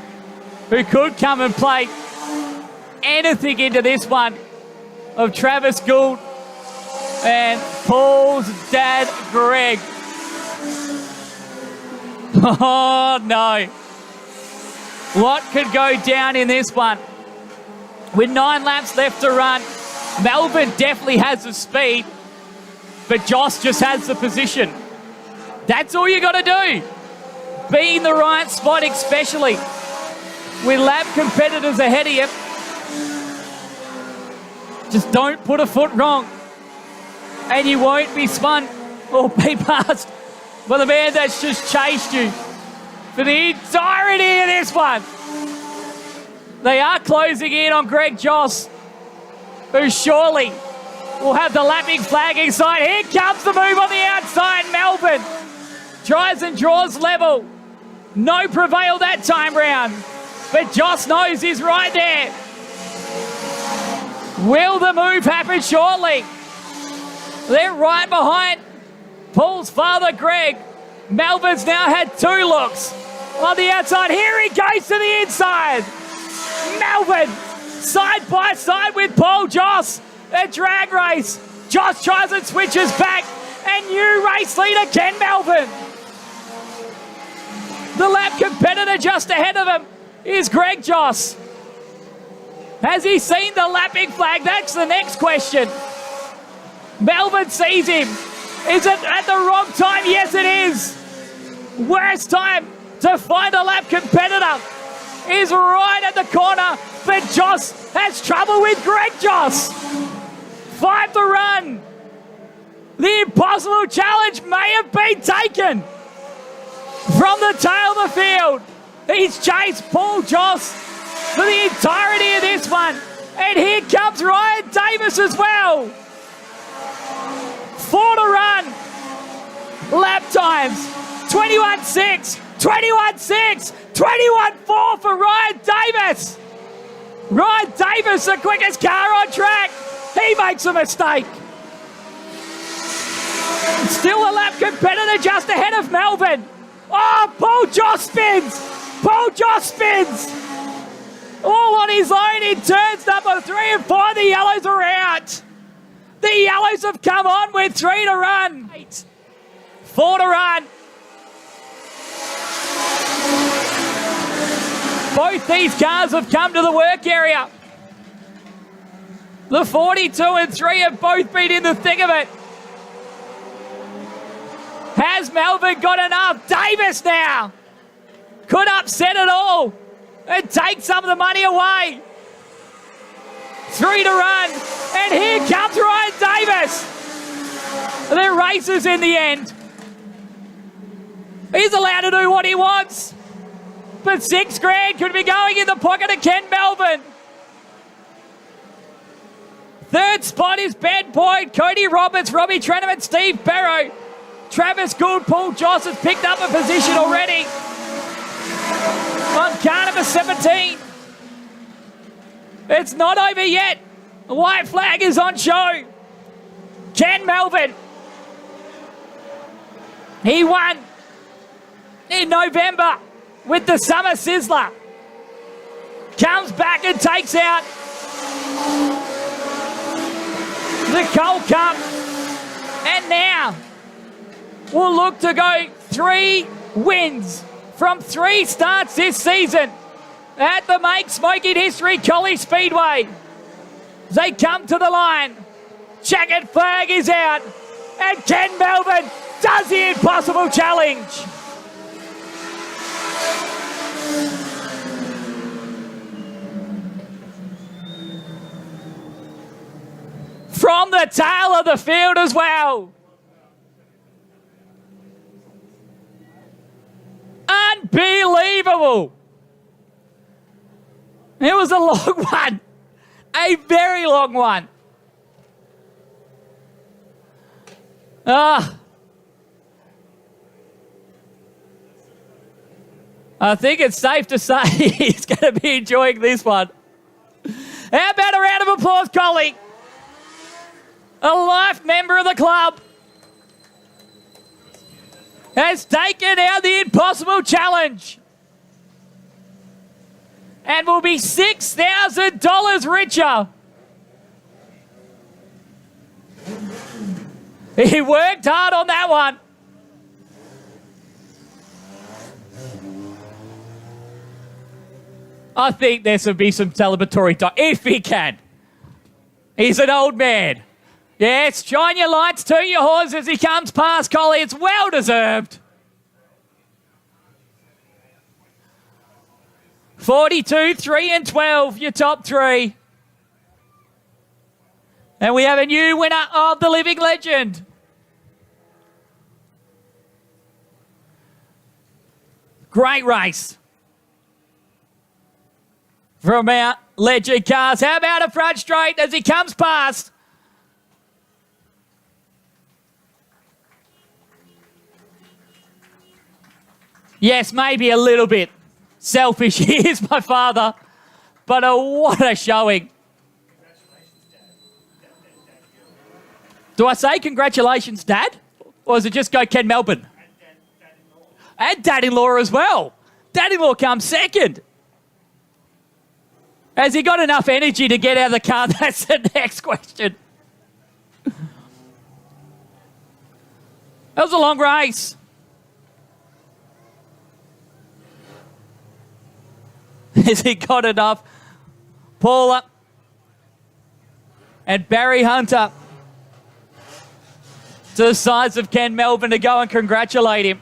who could come and play anything into this one of Travis Gould and Paul's dad, Greg. Oh, no. What could go down in this one? With 9 laps left to run, Melbourne definitely has the speed, but Joss just has the position. That's all you got to do. Be in the right spot, especially with lap competitors ahead of you. Just don't put a foot wrong, and you won't be spun or be passed by the man that's just chased you for the entirety of this one. They are closing in on Greg Joss, who surely will have the lapping flag inside. Here comes the move on the outside. Melbourne tries and draws level. No prevail that time round, but Joss knows he's right there. Will the move happen shortly? They're right behind Paul's father, Greg. Melbourne's now had 2 looks on the outside. Here he goes to the inside. Melbourne side by side with Paul Joss. A drag race. Joss tries and switches back, and new race leader Ken Melbourne. The lap competitor just ahead of him is Greg Joss. Has he seen the lapping flag? That's the next question. Melbourne sees him. Is it at the wrong time? Yes, it is. Worst time to find a lap competitor is right at the corner, but Joss has trouble with Greg Joss. 5 to run. The impossible challenge may have been taken. From the tail of the field, he's chased Paul Joss for the entirety of this one. And here comes Ryan Davis as well. 4 to run. Lap times, 21.6, 21.6, 21.4 for Ryan Davis. Ryan Davis, the quickest car on track. He makes a mistake. Still a lap competitor just ahead of Melbourne. Oh, Paul Joss spins. Paul Joss spins. All on his own in turns number 3 and 4. The yellows are out. The yellows have come on with 3 to run. 8, 4 to run. Both these cars have come to the work area. The 42 and 3 have both been in the thick of it. Has Melbourne got enough? Davis now could upset it all and take some of the money away. 3 to run. And here comes Ryan Davis. The race is in the end. He's allowed to do what he wants. But $6,000 could be going in the pocket of Ken Melbourne. Third spot is Ben Boyd, Cody Roberts, Robbie Trenham, Steve Barrow. Travis Gould, Paul Joss has picked up a position already on car number 17. It's not over yet. The white flag is on show. Ken Melbourne. He won in November with the Summer Sizzler. Comes back and takes out the Cold Cup. And now we'll look to go 3 wins from 3 starts this season at the Make Smoking History Collie Speedway. As they come to the line, checkered flag is out, and Ken Melbourne does the impossible challenge. From the tail of the field as well. Unbelievable. It was a long one. A very long one. I think it's safe to say he's going to be enjoying this one. How about a round of applause, Collie? A life member of the club has taken out the impossible challenge and will be $6,000 richer. He worked hard on that one. I think there should be some celebratory time, if he can. He's an old man. Yes, shine your lights to your horse as he comes past Collie. It's well deserved. 42, 3 and 12, your top 3. And we have a new winner of the Living Legend. Great race from our Legend cars. How about a front straight as he comes past? Yes, maybe a little bit selfish. He is my father. But what a showing. Do I say congratulations, Dad? Or does it just go Ken Melbourne? And Dad-in-law as well. Dad-in-law comes second. Has he got enough energy to get out of the car? That's the next question. That was a long race. Has he got enough? Paula and Barry Hunter to the sides of Ken Melbourne to go and congratulate him.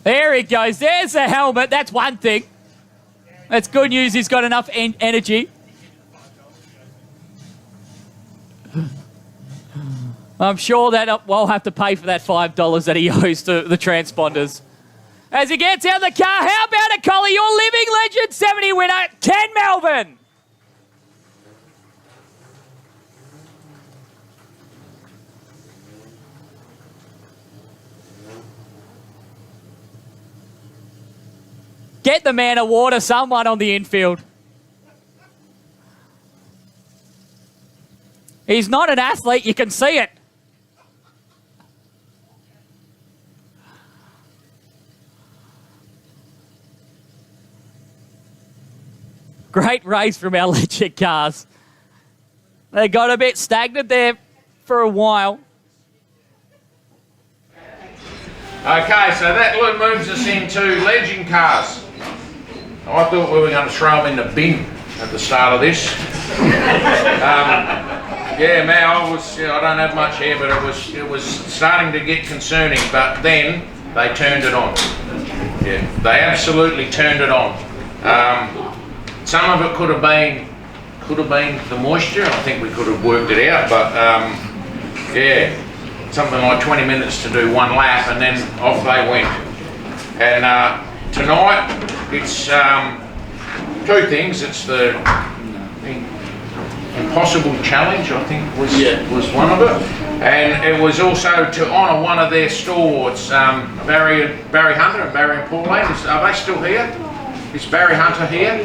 There he goes. There's the helmet. That's one thing. That's good news. He's got enough energy. I'm sure that we'll have to pay for that $5 that he owes to the transponders. As he gets out of the car, how about it, Collie? Your Living Legend 70 winner, Ken Melbourne. Get the man a water, someone on the infield. He's not an athlete, you can see it. Great race from our Legend cars. They got a bit stagnant there for a while. Okay, so that moves us into Legend cars. I thought we were going to throw them in the bin at the start of this. Yeah, man, I don't have much hair, but it was starting to get concerning. But then they turned it on. Yeah, they absolutely turned it on. Some of it could have been the moisture. I think we could have worked it out, but yeah, something like 20 minutes to do one lap, and then off they went. And tonight, it's two things. It's the Impossible Challenge, I think was one of it, and it was also to honour one of their stalwarts, Barry Hunter and Barry and Pauline. Are they still here? Is Barry Hunter here?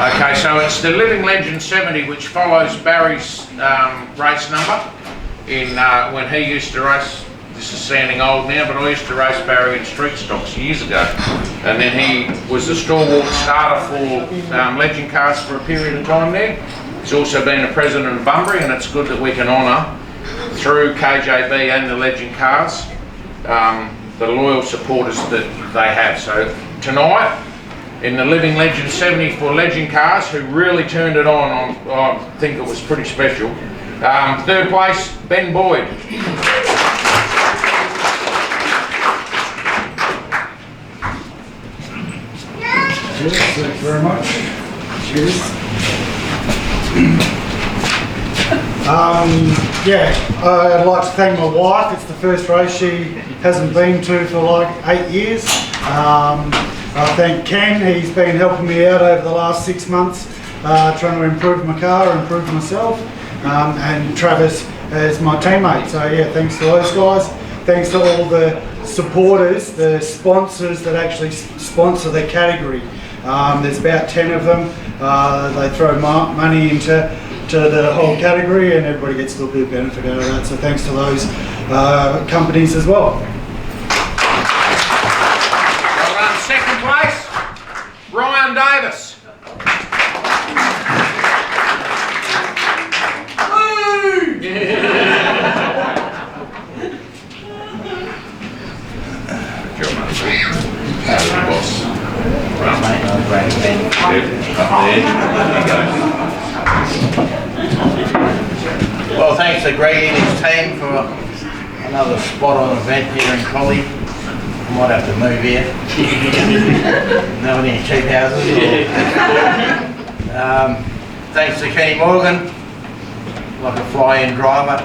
Okay, so it's the Living Legend 70, which follows Barry's race number in when he used to race. This is sounding old now, but I used to race Barry in street stocks years ago. And then he was the stalwart starter for Legend Cars for a period of time there. He's also been the president of Bunbury, and it's good that we can honour, through KJB and the Legend Cars, the loyal supporters that they have. So tonight, in the Living Legend 70 for Legend Cars, who really turned it on, I think it was pretty special. Third place, Ben Boyd. Cheers, thank you very much. Cheers. I'd like to thank my wife. It's the first race she hasn't been to for like 8 years. I thank Ken, he's been helping me out over the last 6 months, trying to improve my car, improve myself, and Travis as my teammate. So yeah, thanks to those guys. Thanks to all the supporters, the sponsors that actually sponsor the category. There's about 10 of them. They throw money into the whole category, and everybody gets a little bit of benefit out of that. So thanks to those companies as well. Well done. Second place, Ryan Davis. Well, thanks to Greg and his team for another spot on event here in Collie. I might have to move here. No any cheap houses. Thanks to Kenny Morgan, like a fly-in driver.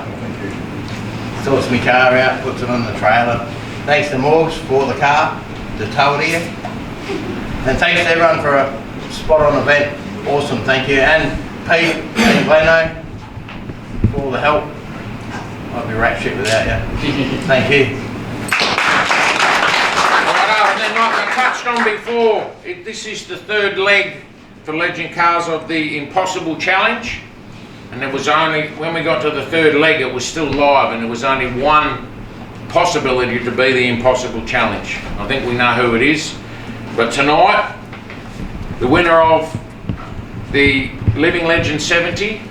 Sorts my car out, puts it on the trailer. Thanks to Morgs for the car, to tow it here. And thanks to everyone for a spot on event. Awesome, thank you. And Pete and Gleno for all the help. I'd be rat shit without you. Thank you. And then like I touched on before, this is the third leg for Legend Cars of the Impossible Challenge. And there was only, when we got to the third leg, it was still live, and there was only one possibility to be the Impossible Challenge. I think we know who it is. But tonight, the winner of the Living Legend 70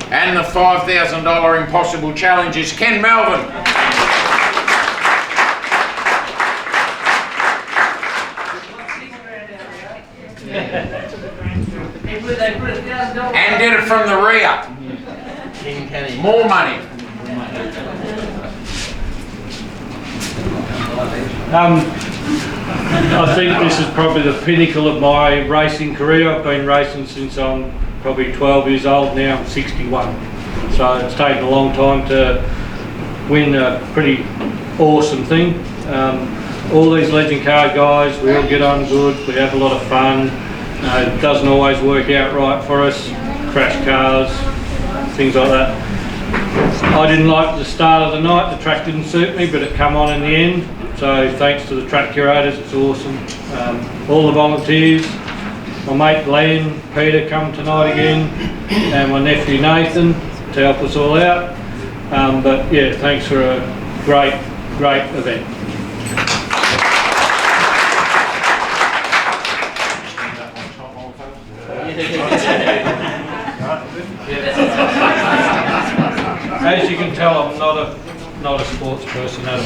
and the $5,000 Impossible Challenge is Ken Melvin. And did it from the rear. More money. I think this is probably the pinnacle of my racing career. I've been racing since I'm probably 12 years old now. I'm 61. So it's taken a long time to win a pretty awesome thing. All these Legend Car guys, we all get on good, we have a lot of fun. It doesn't always work out right for us. Crash cars, things like that. I didn't like the start of the night, the track didn't suit me, but it come on in the end. So thanks to the track curators, it's awesome. All the volunteers, my mate Glenn, Peter come tonight again, and my nephew Nathan to help us all out. But yeah, thanks for a great event. As you can tell, I'm not a sports person at all.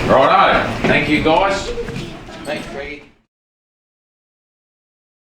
Right. you guys.